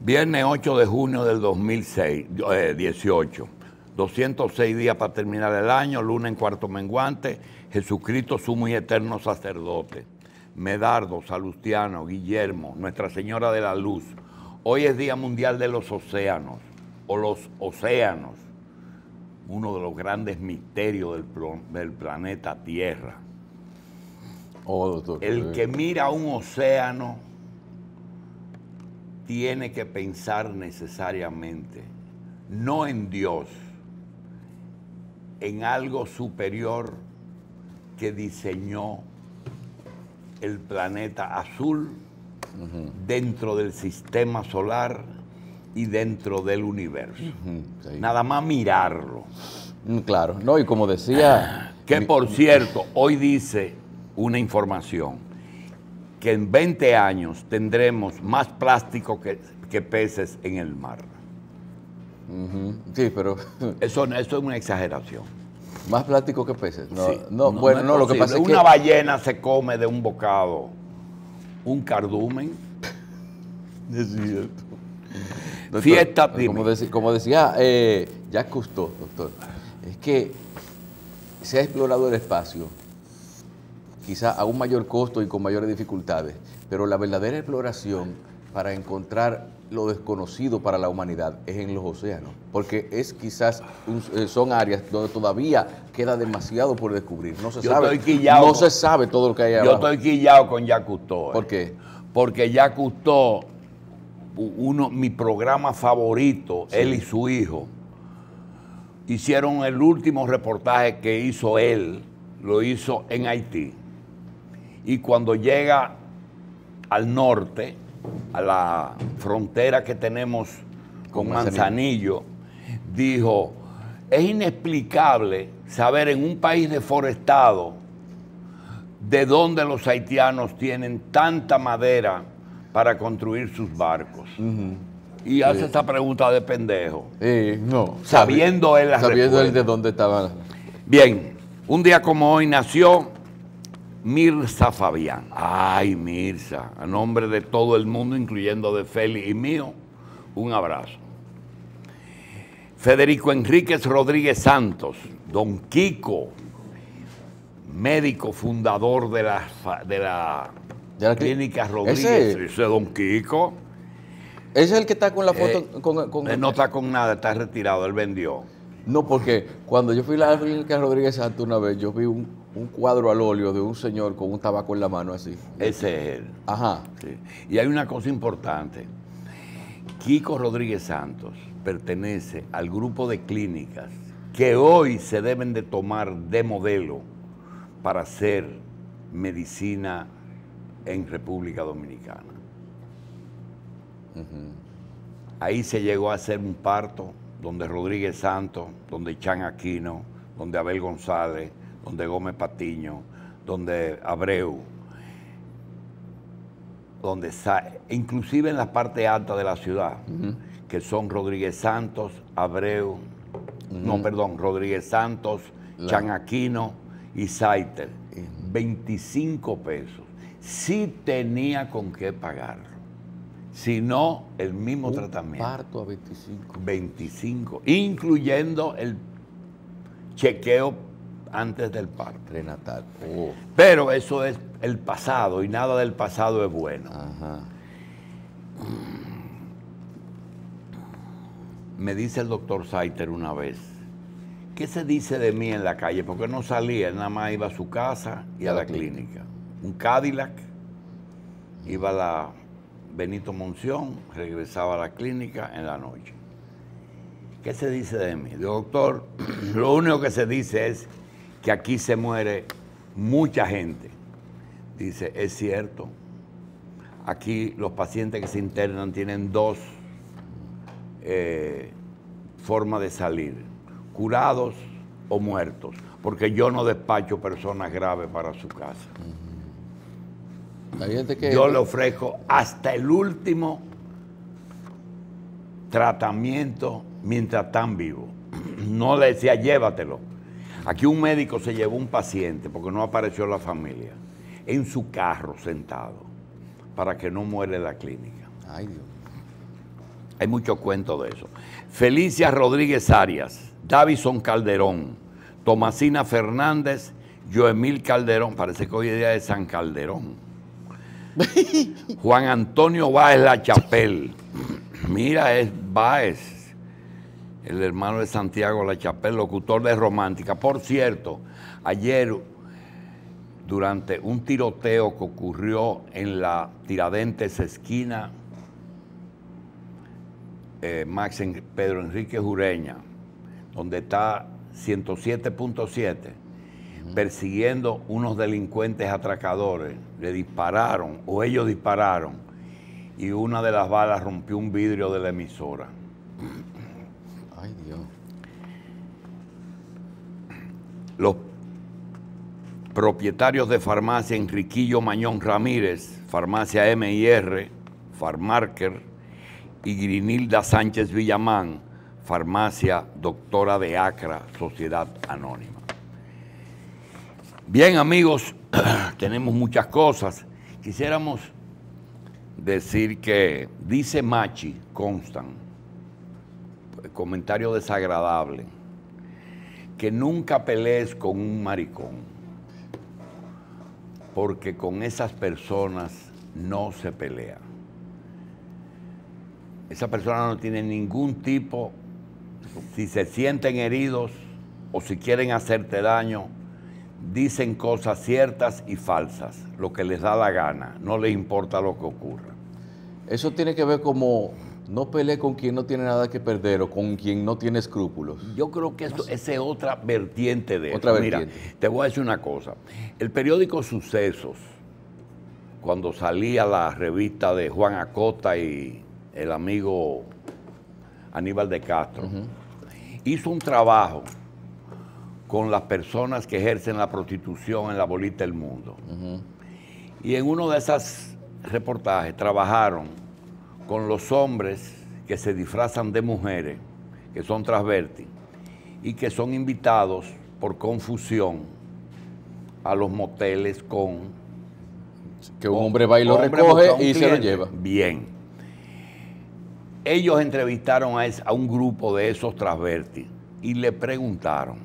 Viernes 8 de junio del 2018. 206 días para terminar el año, luna en cuarto menguante, Jesucristo sumo y eterno sacerdote. Medardo, Salustiano, Guillermo, Nuestra Señora de la Luz. Hoy es Día Mundial de los Océanos, o los océanos, uno de los grandes misterios del planeta Tierra. Doctor, el que mira un océano tiene que pensar necesariamente, no en Dios, en algo superior que diseñó el planeta azul dentro del sistema solar y dentro del universo. Sí. Nada más mirarlo. Claro, no, y como decía... Que por cierto, hoy dice una información, que en 20 años tendremos más plástico que peces en el mar. Sí, pero... Eso es una exageración. Más plástico que peces. No, Sí. no, lo que pasa es que... Una ballena se come de un bocado un cardumen. Es cierto. Doctor, Fiesta, dime. Como decía Jacques Cousteau, doctor, es que se ha explorado el espacio, quizá a un mayor costo y con mayores dificultades, pero la verdadera exploración para encontrar lo desconocido para la humanidad es en los océanos, porque es quizás son áreas donde todavía queda demasiado por descubrir. No se sabe todo lo que hay abajo. Yo estoy quillado con Jacques Cousteau. ¿Por qué? Porque Jacques Cousteau, mi programa favorito, sí, él y su hijo, hicieron el último reportaje que hizo él, lo hizo en Haití. Y cuando llega al norte, a la frontera que tenemos con Manzanillo, dijo, es inexplicable saber en un país deforestado de dónde los haitianos tienen tanta madera para construir sus barcos. Y hace esa pregunta de pendejo. No. Sabiendo él la respuesta. Sabiendo él de dónde estaba. Bien, un día como hoy nació Mirza Fabián. Ay, Mirza, a nombre de todo el mundo, incluyendo de Félix y mío, un abrazo. Federico Enríquez Rodríguez Santos, Don Kiko, médico fundador de la clínica Rodríguez. Ese es Don Kiko. ¿Ese es el que está con la foto? Él no está con nada, está retirado, él vendió. No, porque cuando yo fui a la clínica Rodríguez Santos una vez, yo vi un cuadro al óleo de un señor con un tabaco en la mano así. Ese es él. Ajá. Sí. Y hay una cosa importante. Kiko Rodríguez Santos pertenece al grupo de clínicas que hoy se deben de tomar de modelo para hacer medicina en República Dominicana. Ahí se llegó a hacer un parto donde Rodríguez Santos, donde Chan Aquino, donde Abel González, donde Gómez Patiño, donde Abreu, inclusive en la parte alta de la ciudad, que son Rodríguez Santos, Abreu, Rodríguez Santos, Chan Aquino y Saiter, 25 pesos. Sí tenía con qué pagarlo. Si no, el mismo tratamiento. Parto a 25. 25, incluyendo el chequeo antes del parto. Prenatal. Pero eso es el pasado y nada del pasado es bueno. Ajá. Me dice el doctor Saiter una vez, ¿qué se dice de mí en la calle? Porque no salía, él nada más iba a su casa y a la clínica. Un Cadillac, iba a la Benito Monción, regresaba a la clínica en la noche. ¿Qué se dice de mí? Doctor, lo único que se dice es que aquí se muere mucha gente. Dice, es cierto. Aquí los pacientes que se internan tienen dos formas de salir, curados o muertos, porque yo no despacho personas graves para su casa. Yo le ofrezco hasta el último tratamiento mientras están vivos. No le decía, llévatelo. Aquí un médico se llevó un paciente, porque no apareció la familia, en su carro sentado, para que no muera en la clínica. Ay, Dios. Hay mucho cuento de eso. Felicia Rodríguez Arias, Davison Calderón, Tomasina Fernández, Joemil Calderón, parece que hoy es día de San Calderón. Juan Antonio Báez La Chapelle, mira, es Báez, el hermano de Santiago La Chapelle, locutor de Romántica. Por cierto, ayer, durante un tiroteo que ocurrió en la Tiradentes esquina Max en Pedro Enrique Jureña, donde está 107.7, persiguiendo unos delincuentes atracadores, le dispararon, o ellos dispararon, y una de las balas rompió un vidrio de la emisora. Ay, Dios. Los propietarios de farmacia Enriquillo Mañón Ramírez, farmacia M&R, Farmarker, y Grinilda Sánchez Villamán, farmacia Doctora de Acra, Sociedad Anónima. Bien, amigos, tenemos muchas cosas. Quisiéramos decir que dice Machi, constan, comentario desagradable, que nunca pelees con un maricón, porque con esas personas no se pelea. Esa persona no tiene ningún tipo, si se sienten heridos o si quieren hacerte daño, dicen cosas ciertas y falsas, lo que les da la gana, no les importa lo que ocurra. Eso tiene que ver como no pelee con quien no tiene nada que perder o con quien no tiene escrúpulos. Yo creo que esa es otra vertiente de otra eso. Vertiente. Mira, te voy a decir una cosa. El periódico Sucesos, cuando salía la revista de Juan Acosta y el amigo Aníbal de Castro, hizo un trabajo con las personas que ejercen la prostitución en la bolita del mundo. Y en uno de esos reportajes trabajaron con los hombres que se disfrazan de mujeres, que son transvestis, y que son invitados por confusión a los moteles con... Que un hombre va y lo recoge y se lo lleva. Bien. Ellos entrevistaron a un grupo de esos transvestis y le preguntaron,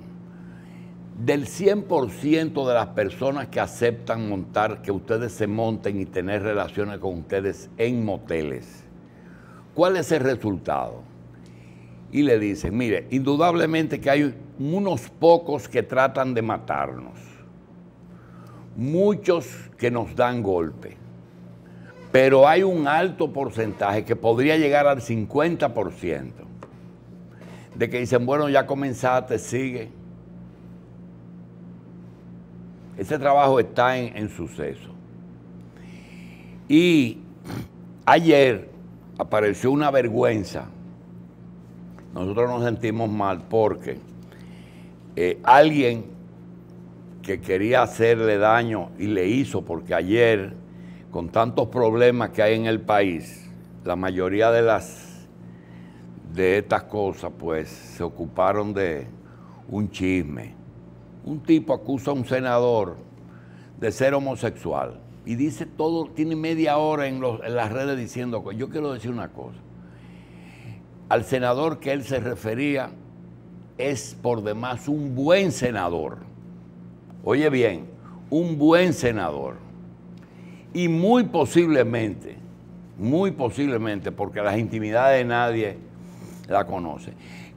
del 100% de las personas que aceptan montar, que ustedes se monten y tener relaciones con ustedes en moteles, ¿cuál es el resultado? Y le dicen, mire, indudablemente que hay unos pocos que tratan de matarnos, muchos que nos dan golpe, pero hay un alto porcentaje que podría llegar al 50% de que dicen, bueno, ya comenzaste, sigue. Ese trabajo está en Suceso. Y ayer apareció una vergüenza. Nosotros nos sentimos mal porque alguien que quería hacerle daño y le hizo, porque ayer, con tantos problemas que hay en el país, la mayoría de estas cosas pues se ocuparon de un chisme. Un tipo acusa a un senador de ser homosexual y dice todo, tiene media hora en las redes diciendo cosas. Yo quiero decir una cosa. Al senador que él se refería es por demás un buen senador. Oye bien, un buen senador. Y muy posiblemente, porque las intimidades de nadie la conoce,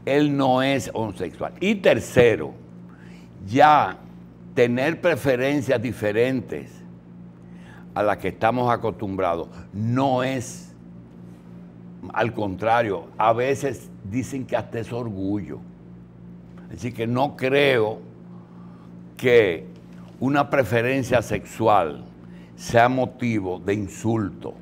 él no es homosexual. Y tercero, ya tener preferencias diferentes a las que estamos acostumbrados no es, al contrario, a veces dicen que hasta es orgullo. Así que no creo que una preferencia sexual sea motivo de insulto.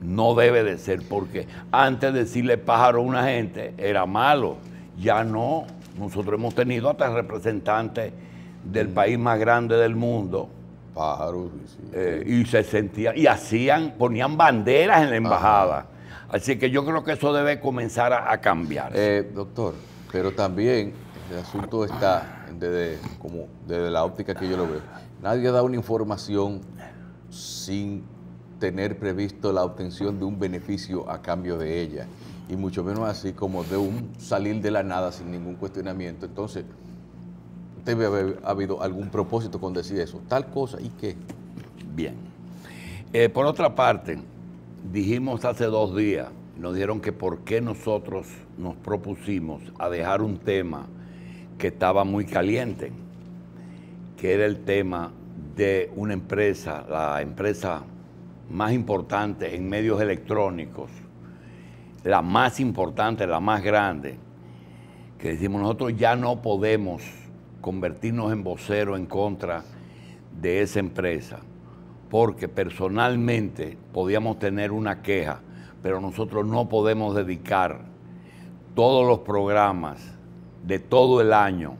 No debe de ser, porque antes de decirle pájaro a una gente era malo, ya no. Nosotros hemos tenido hasta representantes del país más grande del mundo. Pájaros. Y se sentían, y ponían banderas en la embajada. Así que yo creo que eso debe comenzar a cambiar. Doctor, pero también el asunto está desde la óptica que yo lo veo. Nadie da una información sin tener previsto la obtención de un beneficio a cambio de ella, y mucho menos así como de un salir de la nada sin ningún cuestionamiento. Entonces, debe haber habido algún propósito con decir eso, tal cosa y qué. Bien. Por otra parte, dijimos hace 2 días, nos dijeron que por qué nosotros nos propusimos a dejar un tema que estaba muy caliente, que era el tema de una empresa, la empresa más importante en medios electrónicos, la más importante, la más grande, que decimos nosotros ya no podemos convertirnos en voceros en contra de esa empresa, porque personalmente podíamos tener una queja, pero nosotros no podemos dedicar todos los programas de todo el año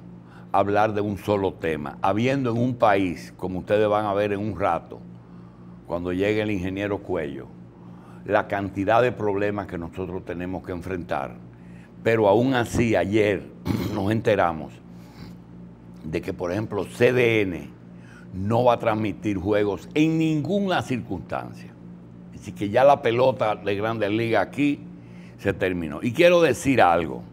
a hablar de un solo tema, habiendo en un país, como ustedes van a ver en un rato, cuando llegue el ingeniero Cuello, la cantidad de problemas que nosotros tenemos que enfrentar. Pero aún así, ayer nos enteramos de que, por ejemplo, CDN no va a transmitir juegos en ninguna circunstancia. Así que ya la pelota de Grandes Ligas aquí se terminó. Y quiero decir algo.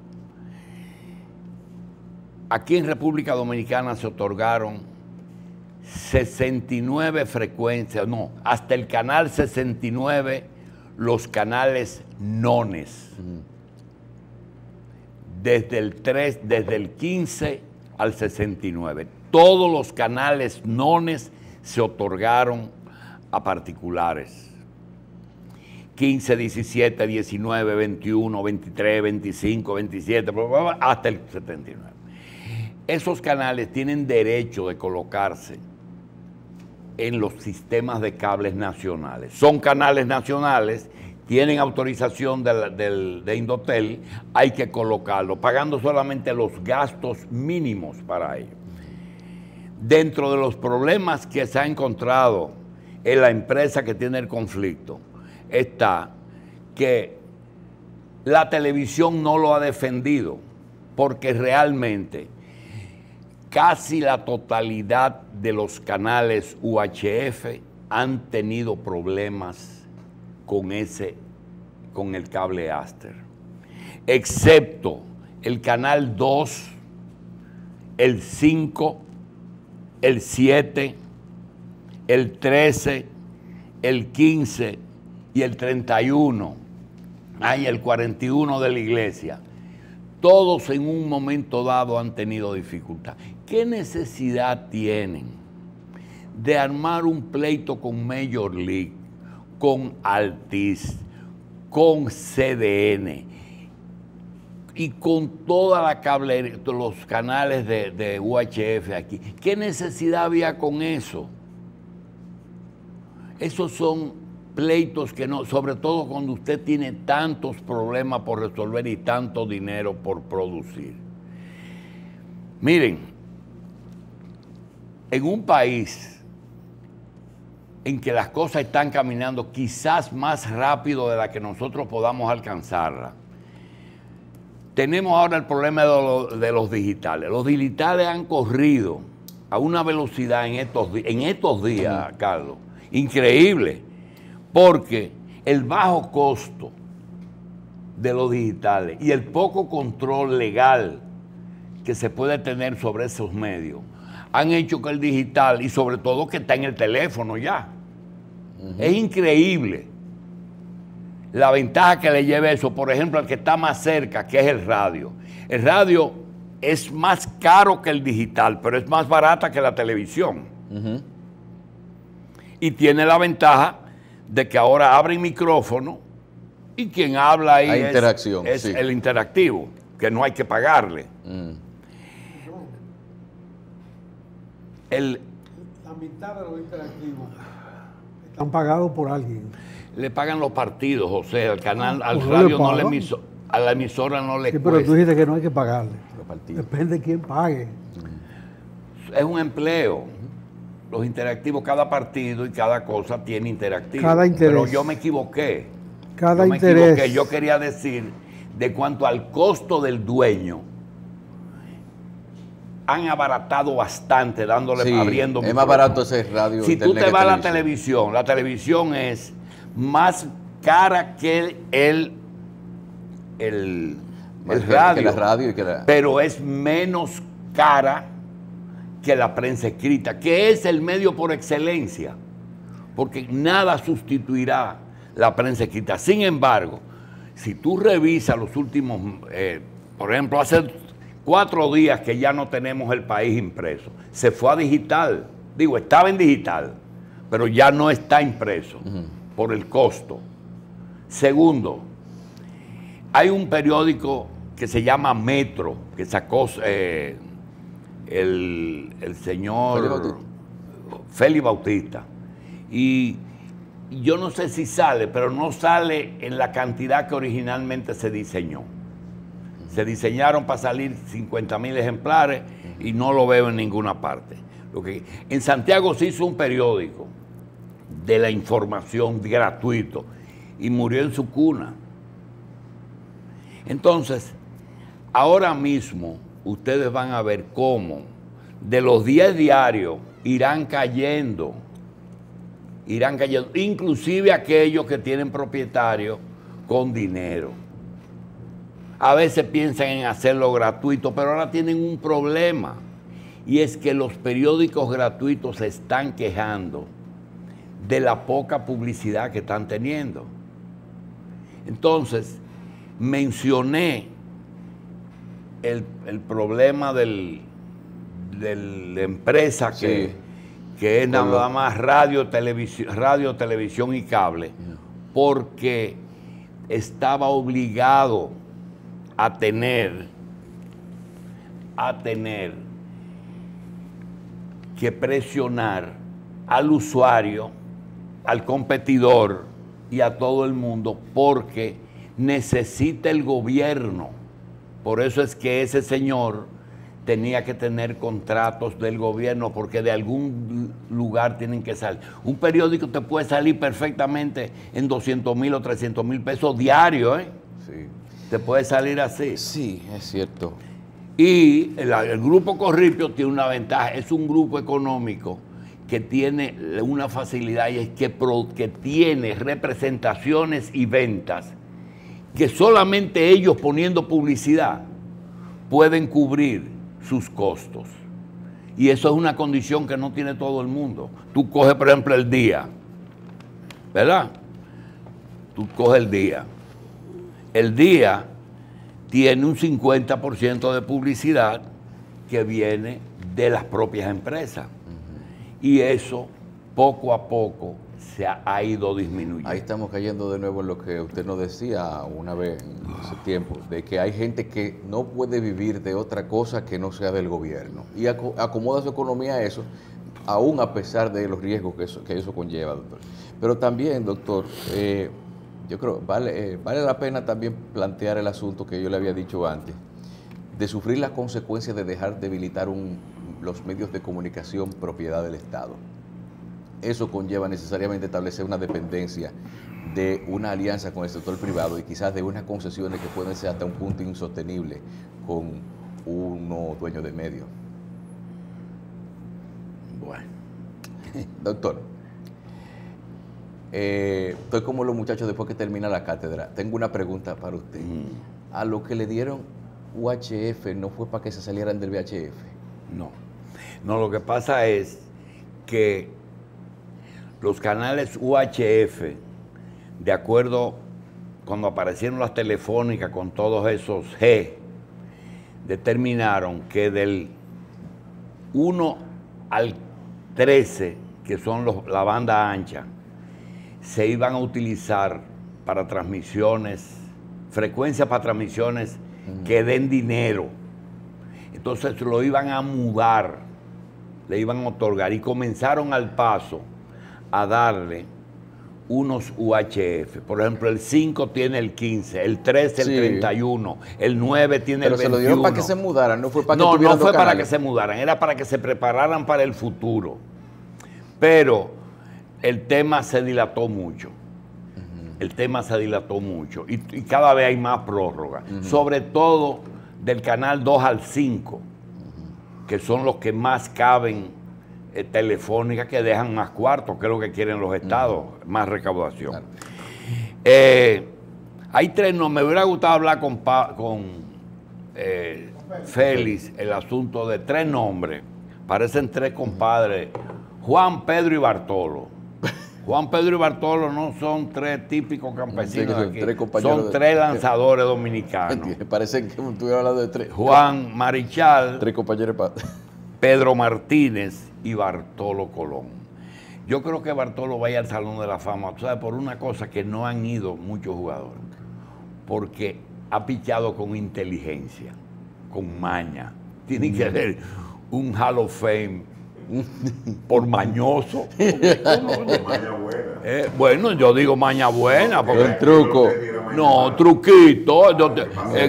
Aquí en República Dominicana se otorgaron 69 frecuencias, no, hasta el canal 69, los canales nones. Desde el 15 al 69. Todos los canales nones se otorgaron a particulares. 15, 17, 19, 21, 23, 25, 27, hasta el 79. Esos canales tienen derecho de colocarse en los sistemas de cables nacionales. Son canales nacionales, tienen autorización de Indotel, hay que colocarlo, pagando solamente los gastos mínimos para ello. Dentro de los problemas que se ha encontrado en la empresa que tiene el conflicto, está que la televisión no lo ha defendido, porque realmente casi la totalidad de los canales UHF han tenido problemas con el cable Aster, excepto el canal 2, el 5, el 7, el 13, el 15 y el 31, hay el 41 de la iglesia. Todos en un momento dado han tenido dificultad. ¿Qué necesidad tienen de armar un pleito con Major League, con Altiz, con CDN y con toda la cablería, los canales de UHF aquí? ¿Qué necesidad había con eso? Esos son pleitos que no, sobre todo cuando usted tiene tantos problemas por resolver y tanto dinero por producir. Miren, en un país en que las cosas están caminando quizás más rápido de la que nosotros podamos alcanzarla, tenemos ahora el problema de los digitales. Los digitales han corrido a una velocidad en estos días, Carlos, increíble, porque el bajo costo de los digitales y el poco control legal que se puede tener sobre esos medios han hecho que el digital, y sobre todo que está en el teléfono ya, es increíble la ventaja que le lleva eso. Por ejemplo, al que está más cerca, que es el radio. El radio es más caro que el digital, pero es más barata que la televisión. Y tiene la ventaja de que ahora abren micrófono y quien habla ahí es sí, el interactivo, que no hay que pagarle. La mitad de los interactivos están pagados por alguien. Le pagan los partidos, José, al canal, al radio no le a la emisora no le cuesta. Pero tú dijiste que no hay que pagarle. Depende de quién pague. Es un empleo. Los interactivos, cada partido y cada cosa tiene interactivo. Cada interés. Pero yo me equivoqué. Cada interés. Yo quería decir de cuanto al costo del dueño, han abaratado bastante, dándole, Sí, abriendo es más micrófonos. barato hacer radio. Si tú internet te que vas a televisión. la televisión es más cara que el Más radio, que la radio y que la... pero es menos cara que la prensa escrita, que es el medio por excelencia, porque nada sustituirá la prensa escrita. Sin embargo, si tú revisas los últimos, por ejemplo, hace 4 días que ya no tenemos El País impreso, se fue a digital, digo, estaba en digital, pero ya no está impreso por el costo. Segundo, hay un periódico que se llama Metro, que sacó el señor Félix Bautista. Y yo no sé si sale, pero no sale en la cantidad que originalmente se diseñó. Se diseñaron para salir 50,000 ejemplares y no lo veo en ninguna parte. En Santiago se hizo un periódico de la información gratuito y murió en su cuna. Entonces, ahora mismo ustedes van a ver cómo de los 10 diarios irán cayendo, inclusive aquellos que tienen propietarios con dinero. A veces piensan en hacerlo gratuito, pero ahora tienen un problema, y es que los periódicos gratuitos se están quejando de la poca publicidad que están teniendo. Entonces, mencioné el problema de la empresa que es nada más radio, televisión y cable, porque estaba obligado a tener que presionar al usuario, al competidor y a todo el mundo, porque necesita el gobierno. Por eso es que ese señor tenía que tener contratos del gobierno, porque de algún lugar tienen que salir. Un periódico te puede salir perfectamente en 200,000 o 300,000 pesos diarios, ¿eh? Sí. Te puede salir así. Sí, es cierto. Y el Grupo Corripio tiene una ventaja, es un grupo económico que tiene una facilidad, y es que tiene representaciones y ventas que solamente ellos, poniendo publicidad, pueden cubrir sus costos. Y eso es una condición que no tiene todo el mundo. Tú coges, por ejemplo, El Día, ¿verdad? Tú coges El Día. El Día tiene un 50% de publicidad que viene de las propias empresas. Y eso, poco a poco, se ha ido disminuyendo. Ahí estamos cayendo de nuevo en lo que usted nos decía una vez hace tiempo, de que hay gente que no puede vivir de otra cosa que no sea del gobierno. Y acomoda su economía a eso, aún a pesar de los riesgos que eso conlleva, doctor. Pero también, doctor, yo creo vale la pena también plantear el asunto que yo le había dicho antes, de sufrir las consecuencias de dejar debilitar los medios de comunicación propiedad del Estado. Eso conlleva necesariamente establecer una dependencia de una alianza con el sector privado y quizás de unas concesiones que pueden ser hasta un punto insostenible con uno dueño de medio. Bueno, doctor, estoy como los muchachos después que termina la cátedra. Tengo una pregunta para usted. ¿A lo que le dieron UHF no fue para que se salieran del VHF? No, lo que pasa es que los canales UHF, de acuerdo, cuando aparecieron las telefónicas con todos esos G, determinaron que del 1 al 13, que son la banda ancha, se iban a utilizar para transmisiones, frecuencias para transmisiones que den dinero. Entonces lo iban a mudar, le iban a otorgar, y comenzaron al paso a darle unos UHF. Por ejemplo, el 5 tiene el 15, el 13 el 31, el 9 tiene el 21. Pero se lo dieron para que se mudaran, no fue para que no tuvieran fue para canales. que se mudaran, era para que se prepararan para el futuro. Pero el tema se dilató mucho. El tema se dilató mucho y cada vez hay más prórrogas, sobre todo del canal 2 al 5, que son los que más caben, telefónicas, que dejan más cuartos, que es lo que quieren los estados, más recaudación. Claro. Hay tres, no me hubiera gustado hablar con Félix el asunto de tres nombres, parecen tres compadres, Juan, Pedro y Bartolo. Juan, Pedro y Bartolo no son tres típicos campesinos, son de tres aquí, compañeros son tres lanzadores dominicanos. Parece que estuviera hablando de tres. Juan Marichal, Tres compañeros. Pedro Martínez y Bartolo Colón. Yo creo que Bartolo vaya al Salón de la Fama, ¿sabes? Por una cosa que no han ido muchos jugadores, porque ha pichado con inteligencia, con maña. Tiene que haber un Hall of Fame por mañoso. Maña buena. Bueno, yo digo maña buena, porque Un truco. no, truquito.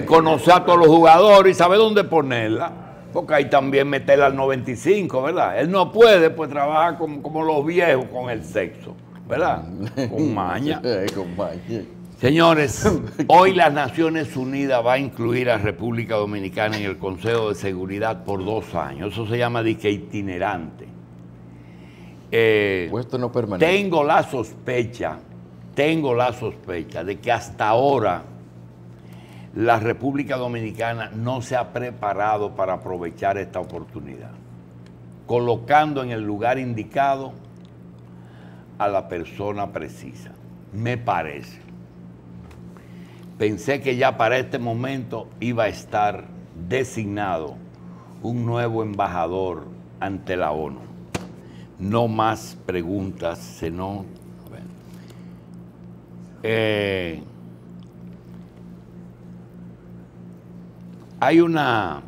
Conocer a todos los jugadores y saber dónde ponerla. Porque ahí también meterla al 95, ¿verdad? Él no puede, pues trabaja como los viejos con el sexo, ¿verdad? Con maña. Con maña. Señores, hoy las Naciones Unidas va a incluir a República Dominicana en el Consejo de Seguridad por 2 años. Eso se llama disque itinerante. Puesto no permanente. Tengo la sospecha de que hasta ahora la República Dominicana no se ha preparado para aprovechar esta oportunidad, colocando en el lugar indicado a la persona precisa. Me parece. Pensé que ya para este momento iba a estar designado un nuevo embajador ante la ONU. No más preguntas, sino... hay una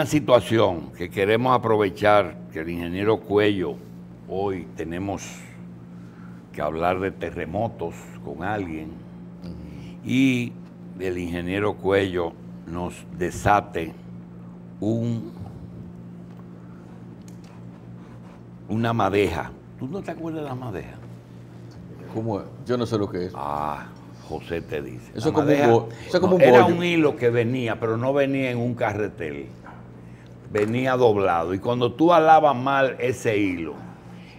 situación que queremos aprovechar, que el ingeniero Cuello, hoy tenemos que hablar de terremotos con alguien, y el ingeniero Cuello nos desate una madeja. ¿Tú no te acuerdas de la madeja? ¿Cómo es? Yo no sé lo que es. José te dice. Eso La es como un era bollo. un hilo que venía, pero no venía en un carretel. Venía doblado. Y cuando tú alabas mal ese hilo,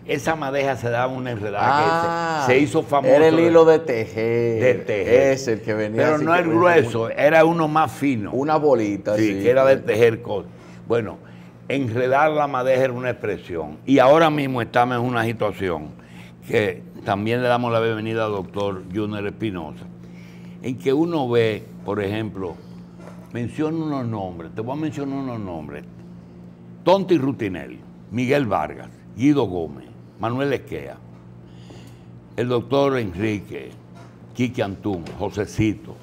esa madeja se daba una enredada que se hizo famoso. Era el hilo de tejer. De tejer. Es el que venía. Pero así no que el venía grueso, era uno más fino. Una bolita. Sí, así. que era de tejer cosas. Bueno, enredar la madeja era una expresión. Y ahora mismo estamos en una situación que también le damos la bienvenida al doctor Junior Espinosa, en que uno ve, por ejemplo, menciona unos nombres, te voy a mencionar unos nombres: Tonti Rutinel, Miguel Vargas, Guido Gómez, Manuel Esquea, el doctor Enrique, Quique Antún, Josecito,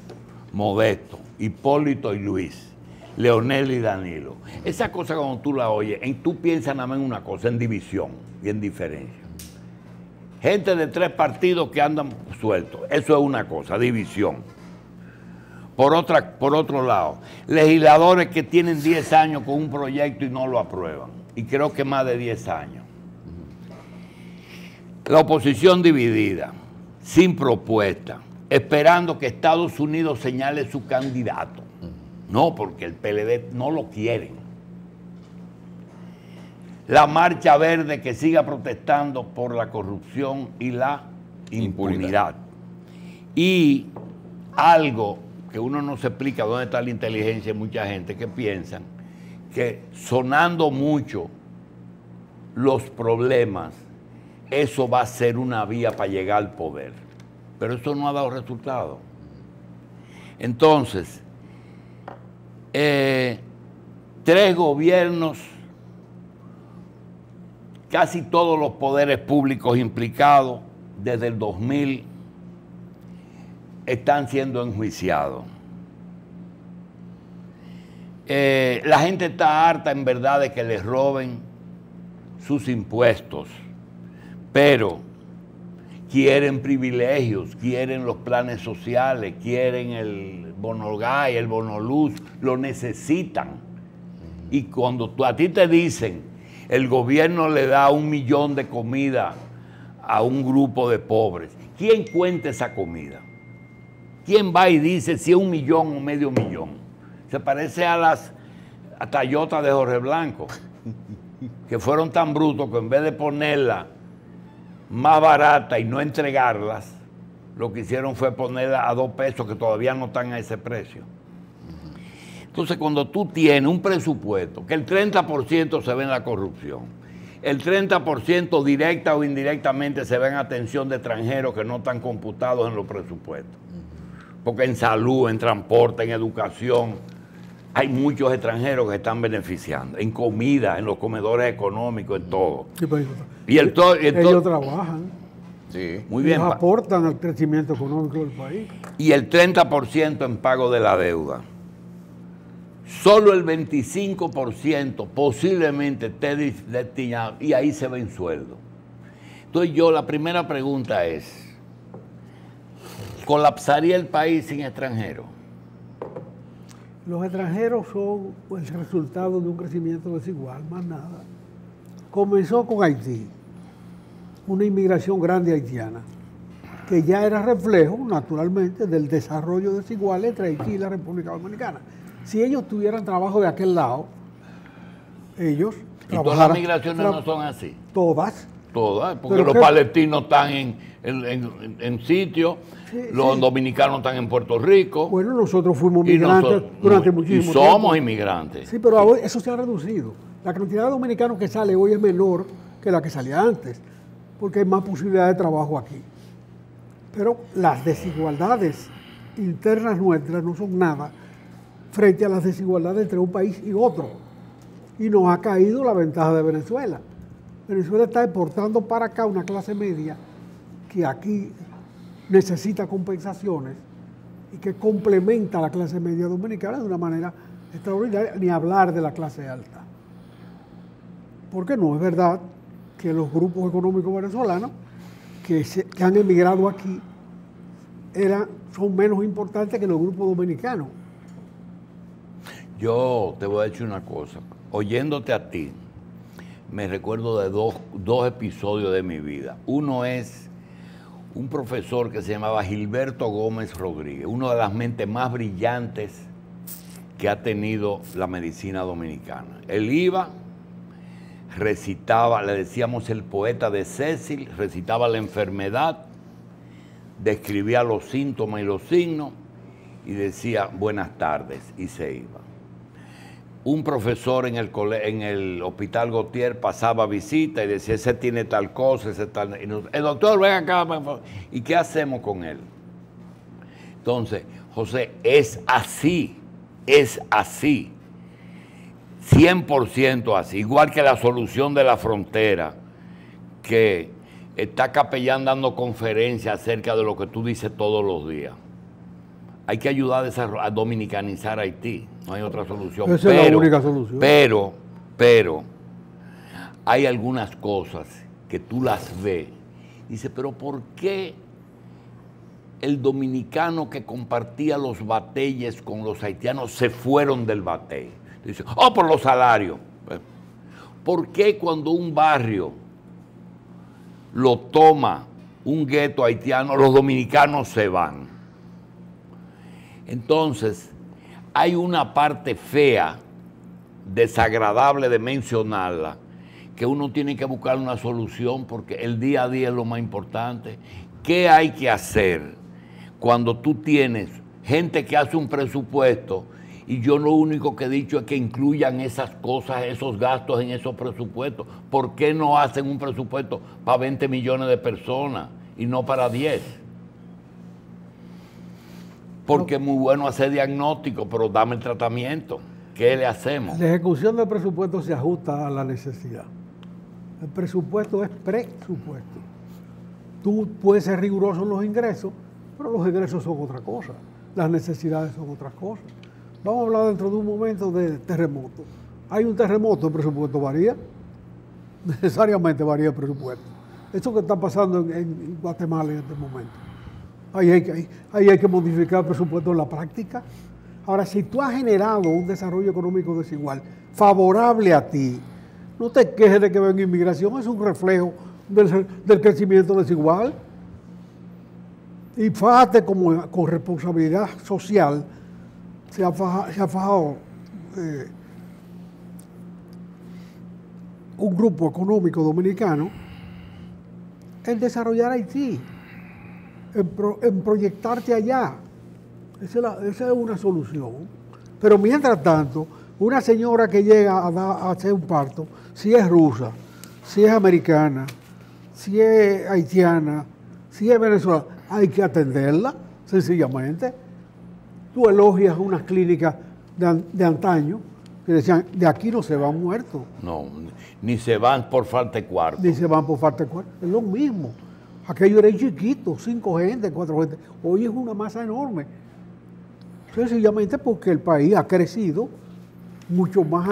Modesto, Hipólito y Luis, Leonel y Danilo. Esa cosa cuando tú la oyes, tú piensas nada más en una cosa, en división y en diferencia. Gente de 3 partidos que andan sueltos, eso es una cosa, división. Por otro lado, legisladores que tienen 10 años con un proyecto y no lo aprueban, y creo que más de 10 años. La oposición dividida, sin propuesta, esperando que Estados Unidos señale su candidato. No, porque el PLD no lo quieren. La Marcha Verde que siga protestando por la corrupción y la impunidad. Y algo que uno no se explica dónde está la inteligencia de mucha gente que piensan que sonando mucho los problemas, eso va a ser una vía para llegar al poder. Pero eso no ha dado resultado. Entonces, 3 gobiernos, casi todos los poderes públicos implicados desde el 2000 están siendo enjuiciados. La gente está harta en verdad de que les roben sus impuestos, pero quieren privilegios, quieren los planes sociales, quieren el bono gas, el bono luz, lo necesitan. Y cuando a ti te dicen, el gobierno le da 1 millón de comida a un grupo de pobres, ¿quién cuenta esa comida? ¿Quién va y dice si es 1 millón o medio millón? Se parece a Toyota de Jorge Blanco, que fueron tan brutos que en vez de ponerla más barata y no entregarlas, lo que hicieron fue ponerla a 2 pesos, que todavía no están a ese precio. Entonces, cuando tú tienes un presupuesto, que el 30% se ve en la corrupción, el 30% directa o indirectamente se ve en atención de extranjeros que no están computados en los presupuestos. Porque en salud, en transporte, en educación, hay muchos extranjeros que están beneficiando, en comida, en los comedores económicos, en todo. Sí, pero ellos trabajan. Sí. Muy bien. Ellos aportan al crecimiento económico del país. Y el 30% en pago de la deuda. Solo el 25% posiblemente esté destinado, y ahí se ve en sueldo. Entonces la primera pregunta es, ¿colapsaría el país sin extranjeros? Los extranjeros son el resultado de un crecimiento desigual, más nada. Comenzó con Haití, una inmigración grande haitiana, que ya era reflejo, naturalmente, del desarrollo desigual entre Haití y la República Dominicana. Si ellos tuvieran trabajo de aquel lado, ellos ¿Y todas las migraciones no son así? Todas. Todas, porque los palestinos están en sitios, los dominicanos están en Puerto Rico. Bueno, nosotros fuimos migrantes durante muchísimo tiempo. Y somos inmigrantes. Sí, pero ahora eso se ha reducido. La cantidad de dominicanos que sale hoy es menor que la que salía antes, porque hay más posibilidad de trabajo aquí. Pero las desigualdades internas nuestras no son nada frente a las desigualdades entre un país y otro. Y nos ha caído la ventaja de Venezuela. Venezuela está exportando para acá una clase media que aquí necesita compensaciones y que complementa a la clase media dominicana de una manera extraordinaria, ni hablar de la clase alta. Porque no es verdad que los grupos económicos venezolanos que han emigrado aquí son menos importantes que los grupos dominicanos. Yo te voy a decir una cosa. Oyéndote a ti, me recuerdo de dos episodios de mi vida. Uno es un profesor que se llamaba Gilberto Gómez Rodríguez, una de las mentes más brillantes que ha tenido la medicina dominicana. Él iba, recitaba, le decíamos el poeta de Cecil, recitaba la enfermedad, describía los síntomas y los signos y decía buenas tardes y se iba. Un profesor en el Hospital Gautier pasaba visita y decía, ese tiene tal cosa, ese tal... el doctor, ven acá, ¿y qué hacemos con él? Entonces, José, es así, 100% así, igual que la solución de la frontera, que está Capellán dando conferencias acerca de lo que tú dices todos los días. Hay que ayudar a dominicanizar Haití, no hay otra solución. Esa es la única solución. Pero, hay algunas cosas que tú las ves y dices, pero ¿por qué el dominicano que compartía los batalles con los haitianos se fueron del batey? Dice, por los salarios. ¿Por qué cuando un barrio lo toma un gueto haitiano, los dominicanos se van? Entonces, hay una parte fea, desagradable de mencionarla, que uno tiene que buscar una solución porque el día a día es lo más importante. ¿Qué hay que hacer cuando tú tienes gente que hace un presupuesto y yo lo único que he dicho es que incluyan esas cosas, esos gastos en esos presupuestos? ¿Por qué no hacen un presupuesto para 20 millones de personas y no para 10? Porque es muy bueno hacer diagnóstico, pero dame el tratamiento. ¿Qué le hacemos? La ejecución del presupuesto se ajusta a la necesidad. El presupuesto es presupuesto. Tú puedes ser riguroso en los ingresos, pero los ingresos son otra cosa. Las necesidades son otras cosas. Vamos a hablar dentro de un momento de terremoto. Hay un terremoto, el presupuesto varía. Necesariamente varía el presupuesto. Esto que está pasando en Guatemala en este momento. Ahí hay que modificar el presupuesto en la práctica. Ahora, si tú has generado un desarrollo económico desigual favorable a ti, no te quejes de que venga inmigración, es un reflejo del crecimiento desigual. Y fájate como con responsabilidad social se ha fajado un grupo económico dominicano en desarrollar Haití, en proyectarte allá. Esa es una solución. Pero mientras tanto, una señora que llega a hacer un parto, si es rusa, si es americana, si es haitiana, si es venezolana, hay que atenderla, sencillamente. Tú elogias unas clínicas de antaño que decían, de aquí no se van muertos. No, ni se van por falta de cuarto. Ni se van por falta de cuarto. Es lo mismo. Aquello era chiquito, 5 gente, 4 gente. Hoy es una masa enorme. Sencillamente porque el país ha crecido mucho más,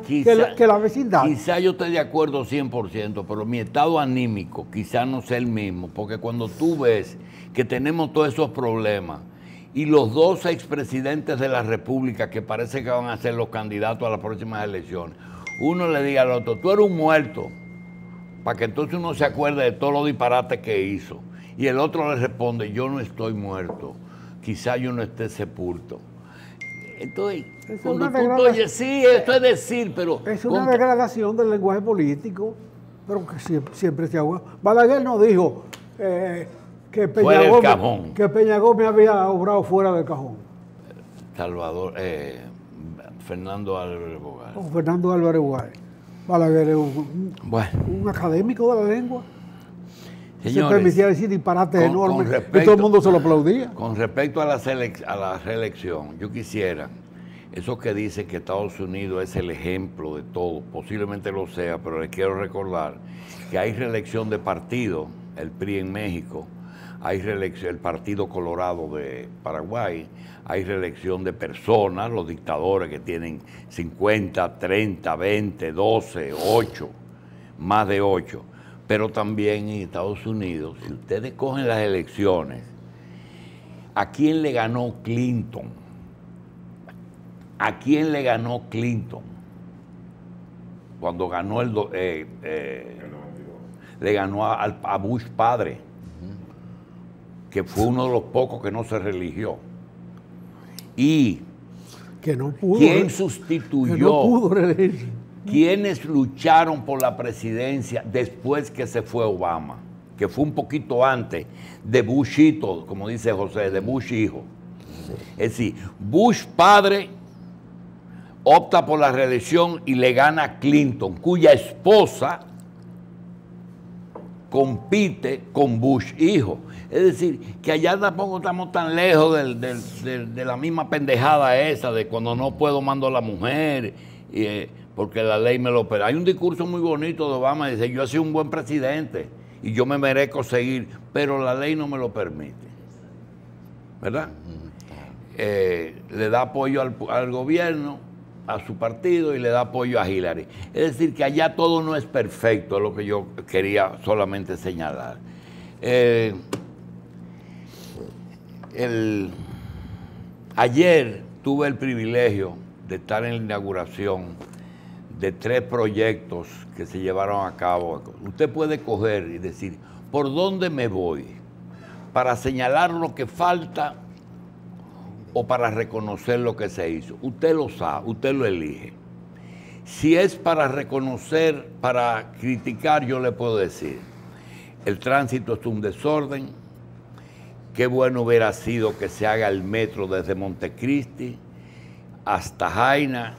que la vecindad. Quizá yo esté de acuerdo 100%, pero mi estado anímico quizá no sea el mismo, porque cuando tú ves que tenemos todos esos problemas y los 2 expresidentes de la República que parece que van a ser los candidatos a las próximas elecciones, uno le diga al otro, tú eres un muerto, para que entonces uno se acuerde de todos los disparates que hizo, y el otro le responde, yo no estoy muerto, quizá yo no esté sepulto. Entonces, cuando tú oyes, sí, esto es decir, pero... Es una degradación del lenguaje político, pero que siempre se ha... Balaguer no dijo que Peña Gómez había obrado fuera del cajón. Fernando Álvarez Bogal. Con Fernando Álvarez Bogal. Balaguer es un académico de la lengua. Señores, se permitía decir disparates enormes y todo el mundo se lo aplaudía. Con respecto a la reelección, yo quisiera, esos que dicen que Estados Unidos es el ejemplo de todo, posiblemente lo sea, pero les quiero recordar que hay reelección de partido, el PRI en México, hay reelección, el Partido Colorado de Paraguay, hay reelección de personas, los dictadores que tienen 50, 30, 20, 12, 8, más de 8. Pero también en Estados Unidos, si ustedes cogen las elecciones, ¿a quién le ganó Clinton? ¿A quién le ganó Clinton? Cuando ganó le ganó a Bush padre, que fue uno de los pocos que no se religió. Y que no pudo, ¿quién sustituyó? Que no pudo reelegirse. ¿Quiénes lucharon por la presidencia después que se fue Obama? Que fue un poquito antes de Bushito, como dice José, de Bush hijo. Es decir, Bush padre opta por la reelección y le gana a Clinton, cuya esposa compite con Bush hijo. Es decir, que allá tampoco estamos tan lejos de la misma pendejada esa de cuando no puedo mando a la mujer, porque la ley me lo permite. Hay un discurso muy bonito de Obama, dice, yo he sido un buen presidente y yo me merezco seguir, pero la ley no me lo permite. ¿Verdad? Le da apoyo al gobierno, a su partido, y le da apoyo a Hillary. Es decir, que allá todo no es perfecto, es lo que yo quería solamente señalar. Ayer tuve el privilegio de estar en la inauguración de 3 proyectos que se llevaron a cabo. Usted puede coger y decir, ¿por dónde me voy? ¿Para señalar lo que falta o para reconocer lo que se hizo? Usted lo sabe, usted lo elige. Si es para reconocer, para criticar, yo le puedo decir, el tránsito es un desorden, qué bueno hubiera sido que se haga el metro desde Montecristi hasta Jaina,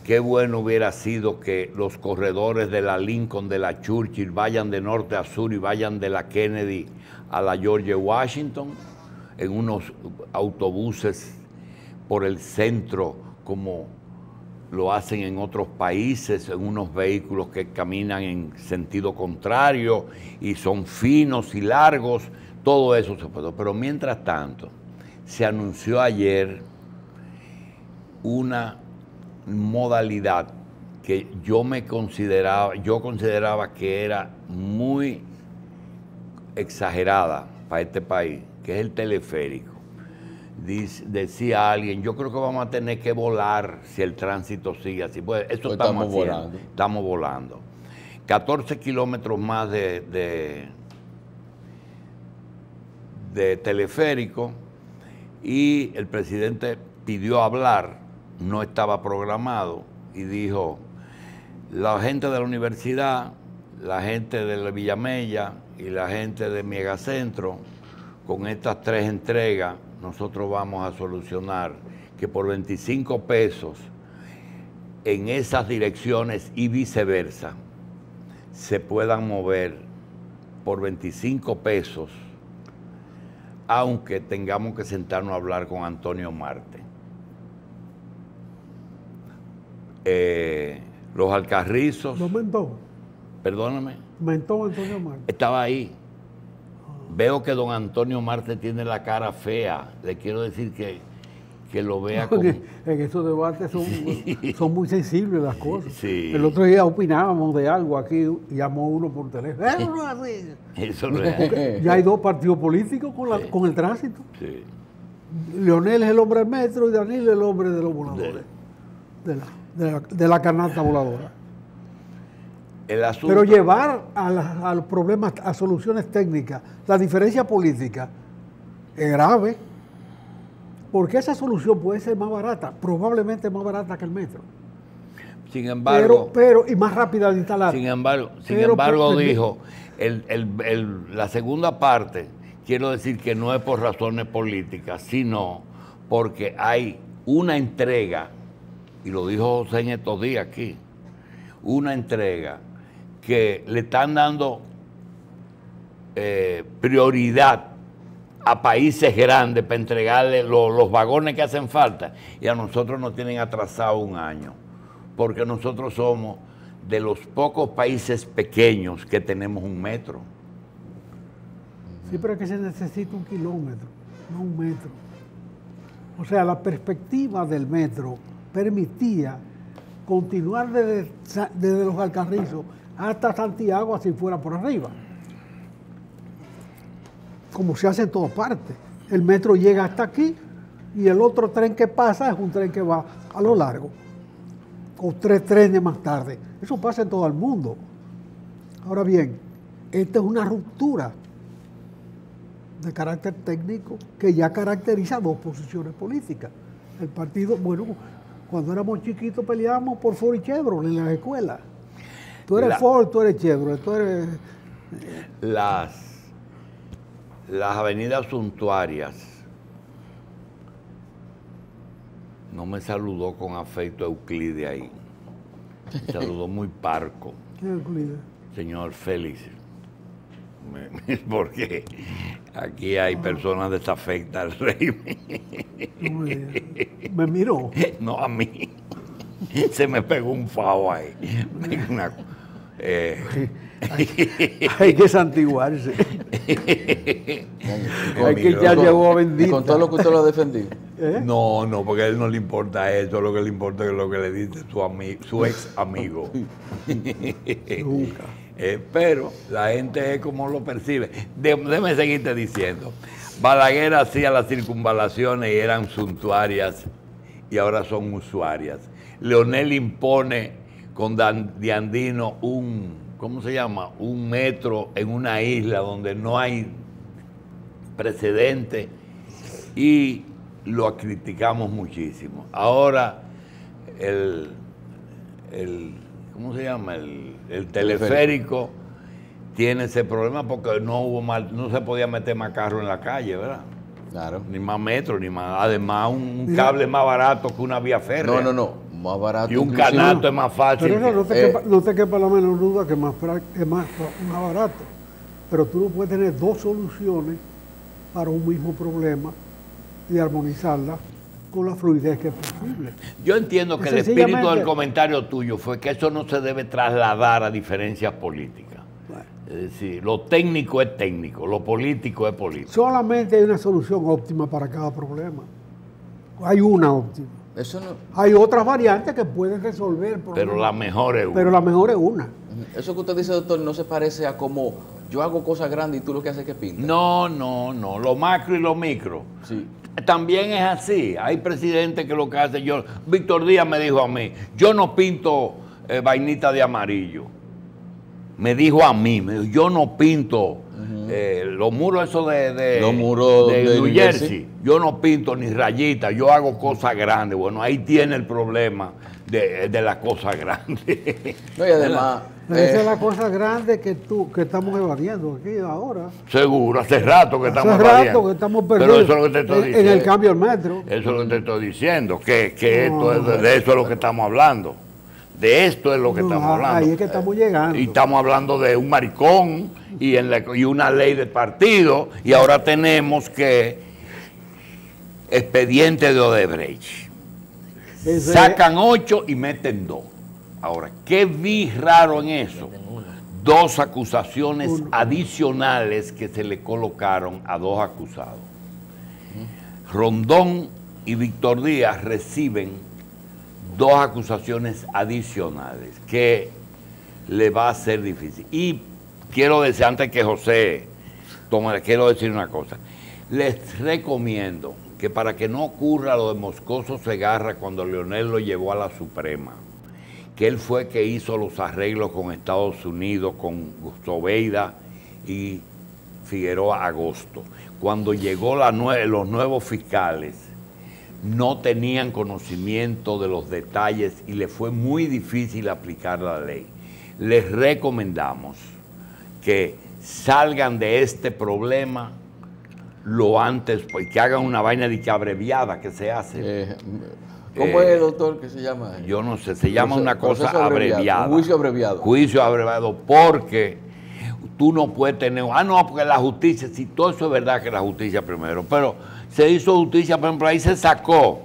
qué bueno hubiera sido que los corredores de la Lincoln, de la Churchill, vayan de norte a sur y vayan de la Kennedy a la George Washington, en unos autobuses por el centro, como lo hacen en otros países, en unos vehículos que caminan en sentido contrario y son finos y largos, todo eso se puede. Pero mientras tanto, se anunció ayer una modalidad que yo consideraba que era muy exagerada para este país, que es el teleférico. Decía alguien, yo creo que vamos a tener que volar si el tránsito sigue así. Pues eso estamos haciendo, volando. Estamos volando. 14 kilómetros más de teleférico, y el presidente pidió hablar, no estaba programado, y dijo, la gente de la universidad, la gente de la Villamella y la gente de Megacentro, con estas 3 entregas, nosotros vamos a solucionar que por 25 pesos en esas direcciones y viceversa se puedan mover por 25 pesos, aunque tengamos que sentarnos a hablar con Antonio Marte. Los Alcarrizos. ¿Lo mentó? Perdóname. Mentó Antonio Marte. Estaba ahí. Veo que don Antonio Marte tiene la cara fea. Le quiero decir que lo vea como... En estos debates son muy sensibles las cosas. Sí. El otro día opinábamos de algo aquí y llamó uno por teléfono. Eso no es. Porque ya hay 2 partidos políticos con el tránsito. Sí. Leonel es el hombre del metro y Danilo el hombre de los voladores. De la canasta voladora. El asunto... Pero llevar a los problemas, a soluciones técnicas, la diferencia política es grave, porque esa solución puede ser más barata, probablemente más barata que el metro. Sin embargo... Pero y más rápida de instalar. Sin embargo dijo, la segunda parte, quiero decir que no es por razones políticas, sino porque hay una entrega, y lo dijo José en estos días aquí, una entrega que le están dando prioridad a países grandes para entregarle los vagones que hacen falta, y a nosotros nos tienen atrasado 1 año, porque nosotros somos de los pocos países pequeños que tenemos un metro. Sí, pero es que se necesita 1 kilómetro, no 1 metro. O sea, la perspectiva del metro permitía continuar desde los Alcarrizos hasta Santiago, así fuera por arriba. Como se hace en todas partes. El metro llega hasta aquí y el otro tren que pasa es un tren que va a lo largo. O 3 trenes más tarde. Eso pasa en todo el mundo. Ahora bien, esta es una ruptura de carácter técnico que ya caracteriza 2 posiciones políticas. El partido, bueno, cuando éramos chiquitos peleábamos por Ford y Chevrolet en las escuelas. Tú eres Ford, tú eres Chevrolet, tú eres... Las avenidas suntuarias, no me saludó con afecto Euclide ahí. Me saludó muy parco. ¿Quién es Euclide? Señor Félix. Porque aquí hay personas desafectas al régimen. Me miró. No, a mí. Se me pegó un fao ahí. Hay que santiguarse. Hay que ya llegó a bendita. Con todo lo que usted lo ha defendido. No, porque a él no le importa eso, lo que le importa es lo que le dice su ex amigo. Nunca. Pero la gente es como lo percibe. Déjame seguirte diciendo. Balaguer hacía las circunvalaciones y eran suntuarias y ahora son usuarias. Leonel impone con Diandino ¿cómo se llama? Un metro en una isla donde no hay precedente y lo criticamos muchísimo. Ahora ¿cómo se llama? El teleférico tiene ese problema porque no se podía meter más carro en la calle, ¿verdad? Claro. Ni más metro, ni más. Además, un cable más barato que una vía férrea. No. Más barato. Y un canasto es más fácil. Pero eso no te quepa la menor duda que es más barato. Pero tú no puedes tener 2 soluciones para un mismo problema y armonizarla con la fluidez que es posible. Yo entiendo que el espíritu del comentario tuyo fue que eso no se debe trasladar a diferencias políticas. Bueno. Es decir, lo técnico es técnico, lo político es político. Solamente hay una solución óptima para cada problema. Hay una óptima. Eso no. Hay otras variantes que pueden resolver el problema. Pero la mejor es una. Pero la mejor es una. Eso que usted dice, doctor, no se parece a como yo hago cosas grandes y tú lo que haces es que pintas. No. Lo macro y lo micro. Sí. También es así. Hay presidentes que lo que hacen Víctor Díaz me dijo a mí, yo no pinto vainita de amarillo. Me dijo a mí, yo no pinto los muros esos Los muros de de New New Jersey, Jersey. yo no pinto ni rayitas, yo hago cosas grandes. Bueno, ahí tiene el problema de las cosas grandes. No, y además, Esa es la cosa grande que estamos evadiendo aquí ahora. Seguro, hace rato que estamos Hace rato evadiendo. que estamos Pero perdidos eso es lo que te estoy en diciendo. el cambio al metro. Eso es lo que te estoy diciendo, que esto es, de eso es lo que estamos hablando. De esto es lo que No, estamos hablando. ahí es que estamos llegando. Y estamos hablando de un maricón y una ley de partido, y ahora tenemos que expediente de Odebrecht. Ese- Sacan 8 y meten 2. Ahora, ¿qué vi raro en eso? 2 acusaciones adicionales que se le colocaron a 2 acusados. Rondón y Víctor Díaz reciben 2 acusaciones adicionales que le va a ser difícil. Y quiero decir, antes que José tome, quiero decir una cosa. Les recomiendo que para que no ocurra lo de Moscoso Segarra cuando Leonel lo llevó a la Suprema, que él fue que hizo los arreglos con Estados Unidos, con Sobeida y Figueroa Agosto. Cuando llegó los nuevos fiscales, no tenían conocimiento de los detalles y le fue muy difícil aplicar la ley. Les recomendamos que salgan de este problema lo antes, pues, que hagan una vaina de que abreviada que se hace. ¿Cómo es, doctor, que se llama? Yo no sé, se llama una cosa Proceso abreviada. Juicio abreviado. Juicio abreviado, porque tú no puedes tener, no, porque la justicia, si todo eso es verdad que la justicia primero, pero se hizo justicia, por ejemplo, ahí se sacó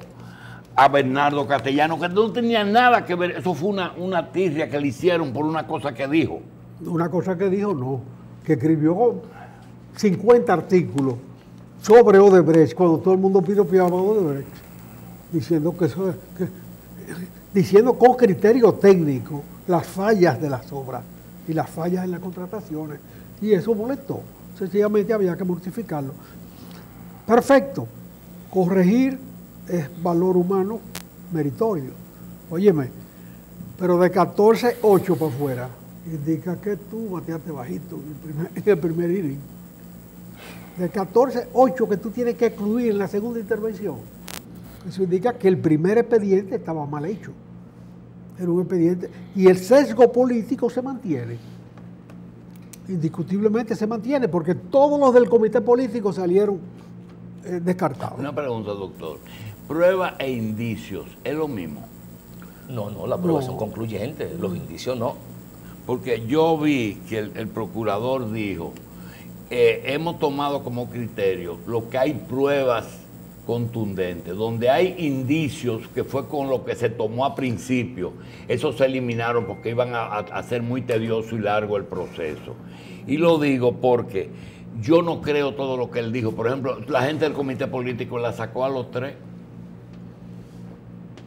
a Bernardo Castellano, que no tenía nada que ver, eso fue una tirria que le hicieron por una cosa que dijo. Una cosa que dijo no, que escribió 50 artículos sobre Odebrecht, cuando todo el mundo piropeaba a Odebrecht, diciendo que eso diciendo con criterio técnico las fallas de las obras y las fallas en las contrataciones, y eso molestó. Sencillamente había que mortificarlo. Perfecto, corregir es valor humano meritorio. Óyeme, pero de 14-8 para afuera, indica que tú bateaste bajito en el primer inning. De 14-8 que tú tienes que excluir en la segunda intervención. Eso indica que el primer expediente estaba mal hecho. Era un expediente. Y el sesgo político se mantiene. Indiscutiblemente se mantiene, porque todos los del comité político salieron descartados. Una pregunta, doctor. Prueba e indicios, ¿es lo mismo? No, las pruebas son concluyentes, los indicios no. Porque yo vi que el procurador dijo, hemos tomado como criterio lo que hay pruebas contundentes, donde hay indicios que fue con lo que se tomó a principio, esos se eliminaron porque iban a ser muy tedioso y largo el proceso. Y lo digo porque yo no creo todo lo que él dijo. Por ejemplo, la gente del comité político la sacó a los 3.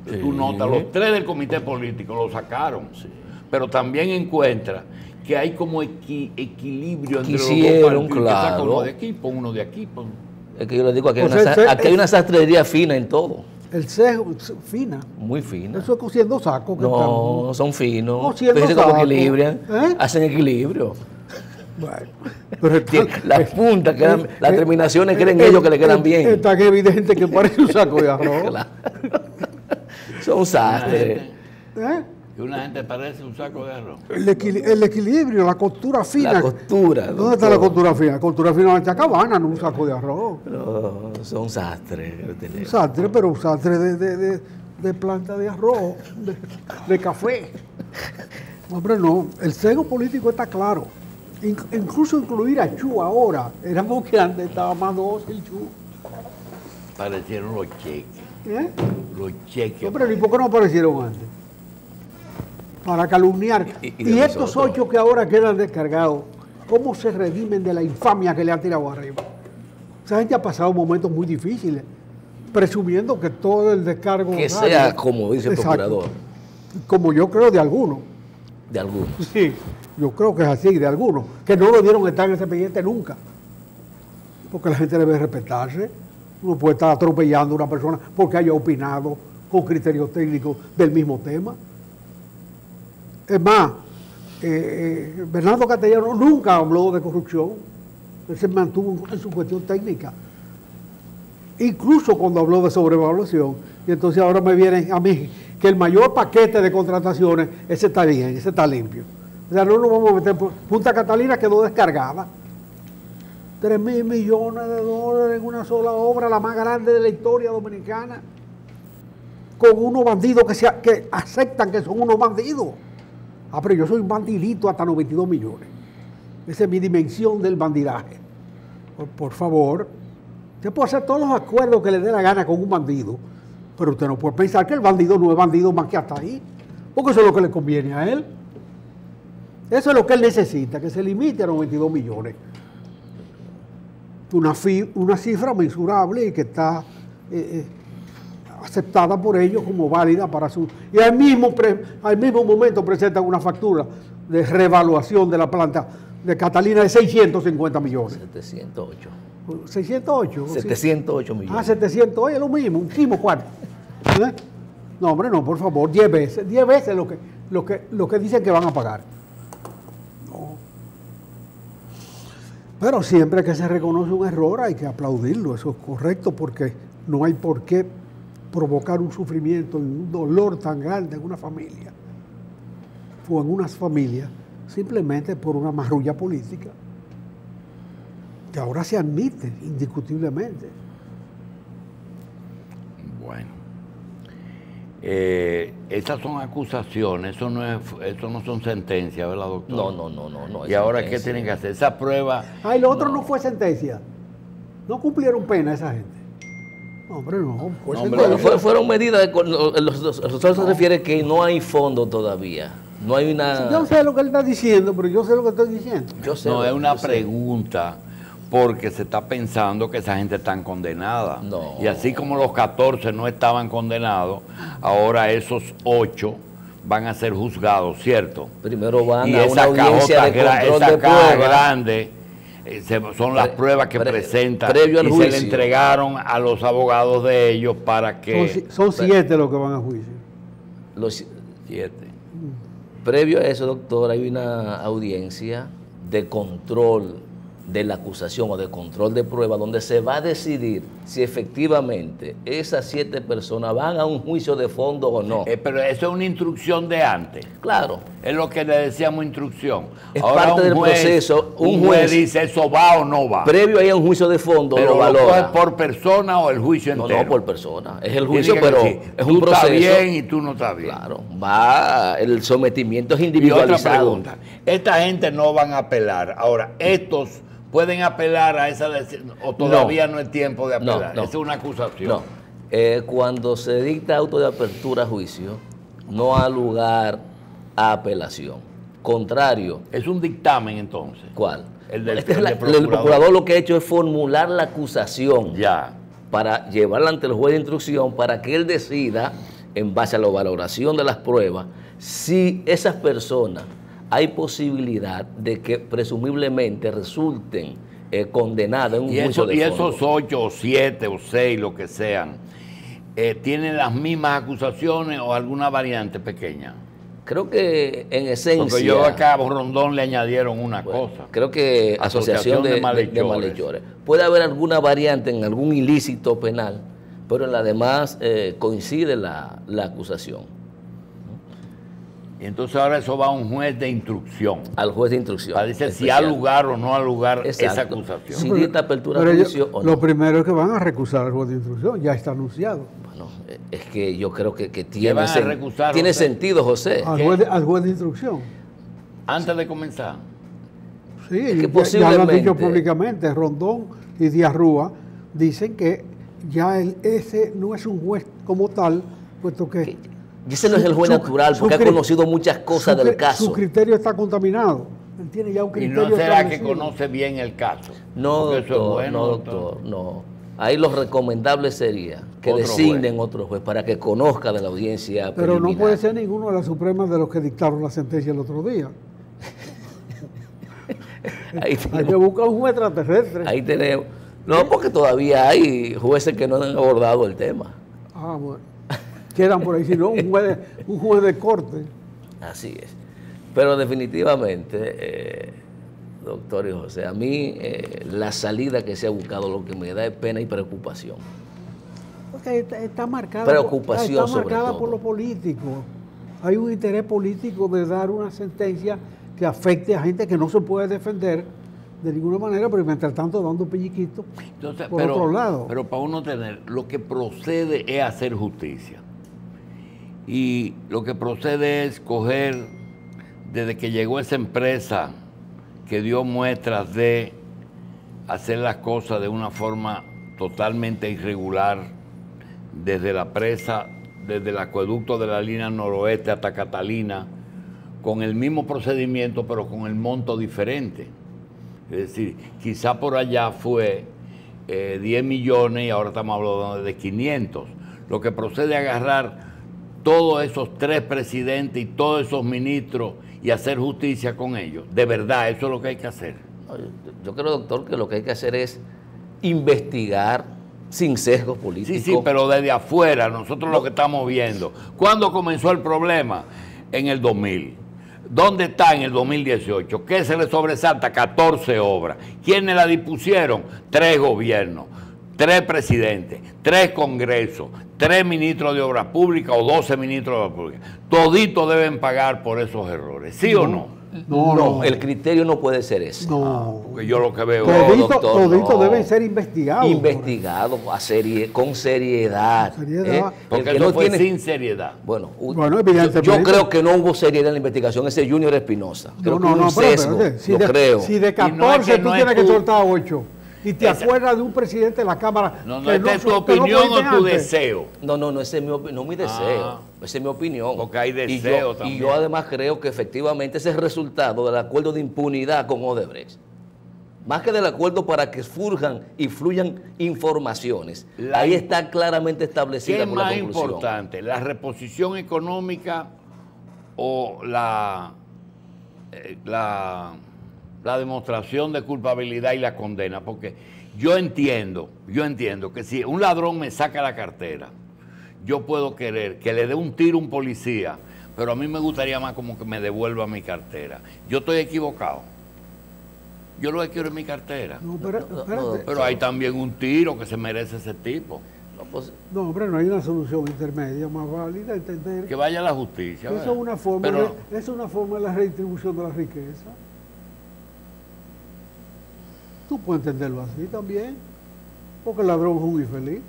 Sí. Tú notas, los 3 del comité político lo sacaron. Sí. Pero también encuentra que hay como equilibrio entre los dos partidos. Claro. Saca uno de aquí, pon uno de aquí. Es que yo le digo, aquí hay una sastrería fina en todo. El sesgo, fina. Muy fina. Eso es cosiendo sacos. No, son finos. Cosiendo Fíjense cómo sacos. equilibran. Hacen equilibrio. Bueno, pero las puntas quedan, las terminaciones creen ellos que le quedan bien. Es tan evidente que parece un saco de arroz. Claro. Son sastres. Que una gente parece un saco de arroz. El equilibrio, la costura fina. La costura. ¿Dónde está la costura fina? La costura fina en esta cabana, no un saco de arroz. No, son sastres. Un sastre, pero un sastre de planta de arroz, de café. Hombre, no, el sesgo político está claro. Incluso incluir a Chu ahora, éramos que antes estaba más dócil Chu. Parecieron los cheques. Los cheques. Hombre, ¿y por qué no aparecieron antes? Para calumniar. Y estos 8 que ahora quedan descargados, ¿cómo se redimen de la infamia que le han tirado arriba? Esa gente ha pasado momentos muy difíciles, presumiendo que todo el descargo... Que sea como dice el procurador. Como yo creo de algunos. De algunos. Sí, yo creo que es así, de algunos, que no lo dieron estar en ese expediente nunca. Porque la gente debe respetarse. Uno puede estar atropellando a una persona porque haya opinado con criterios técnicos del mismo tema. Es más, Bernardo Castellano nunca habló de corrupción. Él se mantuvo en su cuestión técnica. Incluso cuando habló de sobrevaluación, y entonces ahora me vienen a mí que el mayor paquete de contrataciones, ese está bien, ese está limpio. O sea, no nos vamos a meter. Punta Catalina quedó descargada. 3.000 millones de dólares en una sola obra, la más grande de la historia dominicana, con unos bandidos que aceptan que son unos bandidos. Ah, pero yo soy un bandidito hasta 92 millones. Esa es mi dimensión del bandidaje. Por favor, usted puede hacer todos los acuerdos que le dé la gana con un bandido, pero usted no puede pensar que el bandido no es bandido más que hasta ahí, porque eso es lo que le conviene a él. Eso es lo que él necesita, que se limite a 92 millones. Una cifra mensurable y que está aceptada por ellos como válida para su... Y al mismo momento presentan una factura de revaluación de la planta de Catalina de 650 millones. 708. 608. 708 millones. Ah, 708, es lo mismo, un quimo cuarto. ¿Eh? No, hombre, no, por favor, 10 veces lo que dicen que van a pagar. No. Pero siempre que se reconoce un error hay que aplaudirlo, eso es correcto, porque no hay por qué provocar un sufrimiento y un dolor tan grande en una familia o en unas familias simplemente por una marrulla política que ahora se admite indiscutiblemente. Bueno, esas son acusaciones, eso no son sentencias, ¿verdad, doctor? No. ¿Y ahora qué tienen que hacer? Esa prueba... Ah, y lo otro no fue sentencia. No cumplieron pena esa gente. No, hombre, no. No, hombre, fueron medidas, el se refiere que no hay fondo todavía. No hay una... Yo sé lo que él está diciendo, pero yo sé lo que estoy diciendo. No, es una pregunta, porque se está pensando que esa gente está condenada. No. Y así como los 14 no estaban condenados, ahora esos 8 van a ser juzgados, ¿cierto? Primero van y a una audiencia de control de caja prueba grande son las pruebas que presentan previo al y juicio. se le entregaron a los abogados de ellos para que... Son 7 los que van a juicio. Los 7. Previo a eso, doctor, hay una audiencia de control de la acusación o de control de prueba donde se va a decidir si efectivamente esas 7 personas van a un juicio de fondo o no. Pero eso es una instrucción de antes. Claro. Es lo que le decíamos instrucción. Es ahora parte del proceso. Un juez dice eso va o no va. Previo ahí a un juicio de fondo pero lo valora. ¿Por persona o el juicio entero? No, por persona. Es el juicio, Tiene que pero decir, es un proceso. Tú estás bien y tú no estás bien. Claro. Va, el sometimiento es Y individualizado. otra pregunta. Esta gente no van a apelar. Ahora, estos pueden apelar a esa decisión o todavía no es tiempo de apelar. No. Esa es una acusación. No. Cuando se dicta auto de apertura a juicio, no ha lugar a apelación. Contrario. Es un dictamen entonces. ¿Cuál? El del El procurador. procurador lo que ha hecho es formular la acusación Ya. para llevarla ante el juez de instrucción para que él decida, en base a la valoración de las pruebas, si esas personas hay posibilidad de que presumiblemente resulten condenadas en un juicio de fondo. Y esos 8 o 7 o 6, lo que sean, ¿tienen las mismas acusaciones o alguna variante pequeña? Creo que en esencia... Porque yo acá a Rondón le añadieron una Bueno, cosa. creo que asociación de malhechores. Puede haber alguna variante en algún ilícito penal, pero en la demás coincide la acusación. Y entonces ahora eso va a un juez de instrucción. Al juez de instrucción. Para decir si ha lugar o no ha lugar esa acusación. Si dicta apertura Pero a juicio o no. Lo primero es que van a recusar al juez de instrucción, ya está anunciado. Bueno, es que yo creo que ¿Qué tiene, van a recusar, tiene José? sentido, José. Al juez de instrucción. Antes de comenzar. Sí, Es que ya lo han posiblemente- dicho públicamente. Rondón y Díaz Rúa dicen que ya ese no es un juez como tal, puesto que... Y ese no es el juez natural, porque ha conocido muchas cosas del caso. Su criterio está contaminado. Él tiene ya un Y criterio no será que establecido. conoce bien el caso. No, Porque eso es doctor, bueno, no, doctor, no. Ahí lo recomendable sería que Otro designen otro juez para que conozca de la audiencia Pero no preliminar. puede ser ninguno de las Supremas de los que dictaron la sentencia el otro día. Ahí Hay tenemos- que buscar un juez extraterrestre. Ahí tenemos. No, porque todavía hay jueces que no han abordado el tema. Ah, bueno. Quedan por ahí, si no, un juez de corte. Así es. Pero definitivamente, doctor y José, a mí la salida que se ha buscado lo que me da es pena y preocupación. Porque está marcada, Preocupación está marcada sobre todo por lo político. Hay un interés político de dar una sentencia que afecte a gente que no se puede defender de ninguna manera, pero mientras tanto dando pelliquitos por otro lado. Pero para uno tener, lo que procede es hacer justicia. Y lo que procede es coger, desde que llegó esa empresa que dio muestras de hacer las cosas de una forma totalmente irregular, desde la presa, desde el acueducto de la línea noroeste hasta Catalina, con el mismo procedimiento, pero con el monto diferente. Es decir, quizá por allá fue 10 millones y ahora estamos hablando de 500. Lo que procede a agarrar todos esos 3 presidentes y todos esos ministros y hacer justicia con ellos. De verdad, eso es lo que hay que hacer. Yo creo, doctor, que lo que hay que hacer es investigar sin sesgos políticos. Sí, pero desde afuera, nosotros lo que estamos viendo. ¿Cuándo comenzó el problema? En el 2000. ¿Dónde está en el 2018? ¿Qué se le sobresalta? 14 obras. ¿Quiénes la dispusieron? 3 gobiernos, 3 presidentes, 3 congresos, 3 ministros de Obras Públicas o 12 ministros de Obras Públicas. Toditos deben pagar por esos errores, ¿sí o no? No, el criterio no puede ser ese. No. Porque yo lo que veo... Toditos deben ser investigados. Investigados con seriedad. Porque eso fue sin seriedad. Bueno, evidentemente. Yo creo que no hubo seriedad en la investigación. Ese Junior Espinosa. Creo que hubo un sesgo, creo. Si de 14 tú tienes que soltar 8 y te acuerdas de un presidente de la Cámara... No, ¿esta es tu opinión o tu deseo? No, ese es mi deseo. Esa es mi opinión. Porque hay deseo también. Y yo además creo que efectivamente ese es el resultado del acuerdo de impunidad con Odebrecht. Más que del acuerdo para que surjan y fluyan informaciones. Ahí está claramente establecida por la conclusión. ¿Qué es más importante, la reposición económica o la demostración de culpabilidad y la condena? Porque yo entiendo que si un ladrón me saca la cartera, yo puedo querer que le dé un tiro a un policía, pero a mí me gustaría más como que me devuelva mi cartera. Yo estoy equivocado. Yo lo que quiero es mi cartera. Pero hay también un tiro que se merece ese tipo. No, hombre, no hay una solución intermedia más válida, entender. Que vaya a la justicia. Eso es una forma, es una forma de la redistribución de la riqueza. Tú puedes entenderlo así también, porque el ladrón es un infeliz.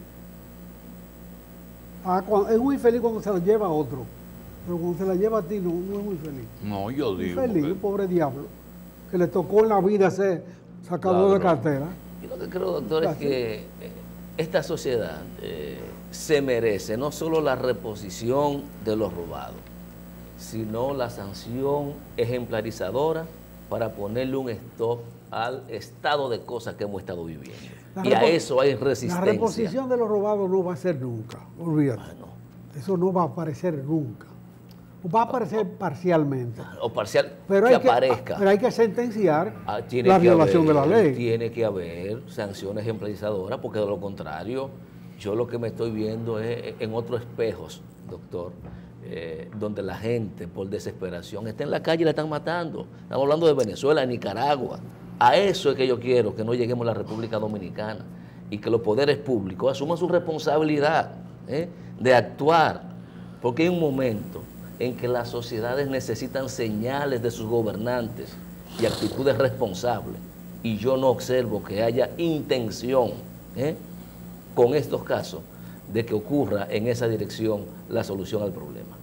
Es muy feliz cuando se la lleva a otro, pero cuando se la lleva a ti no es muy feliz. No, yo digo. Feliz, un pobre diablo, que le tocó en la vida ser sacador de cartera. Yo lo que creo, doctor, es que esta sociedad se merece no solo la reposición de los robados, sino la sanción ejemplarizadora para ponerle un stop al estado de cosas que hemos estado viviendo. Y a eso hay resistencia. La reposición de los robados no va a ser nunca, olvídate. Eso no va a aparecer nunca. Va a aparecer parcialmente. O parcial, pero aparezca. Pero hay que sentenciar la violación de la ley. Tiene que haber sanciones ejemplarizadoras, porque de lo contrario, yo lo que me estoy viendo es en otros espejos, doctor, donde la gente, por desesperación, está en la calle y la están matando. Estamos hablando de Venezuela, de Nicaragua. A eso es que yo quiero que no lleguemos a la República Dominicana y que los poderes públicos asuman su responsabilidad de actuar, porque hay un momento en que las sociedades necesitan señales de sus gobernantes y actitudes responsables, y yo no observo que haya intención con estos casos de que ocurra en esa dirección la solución al problema.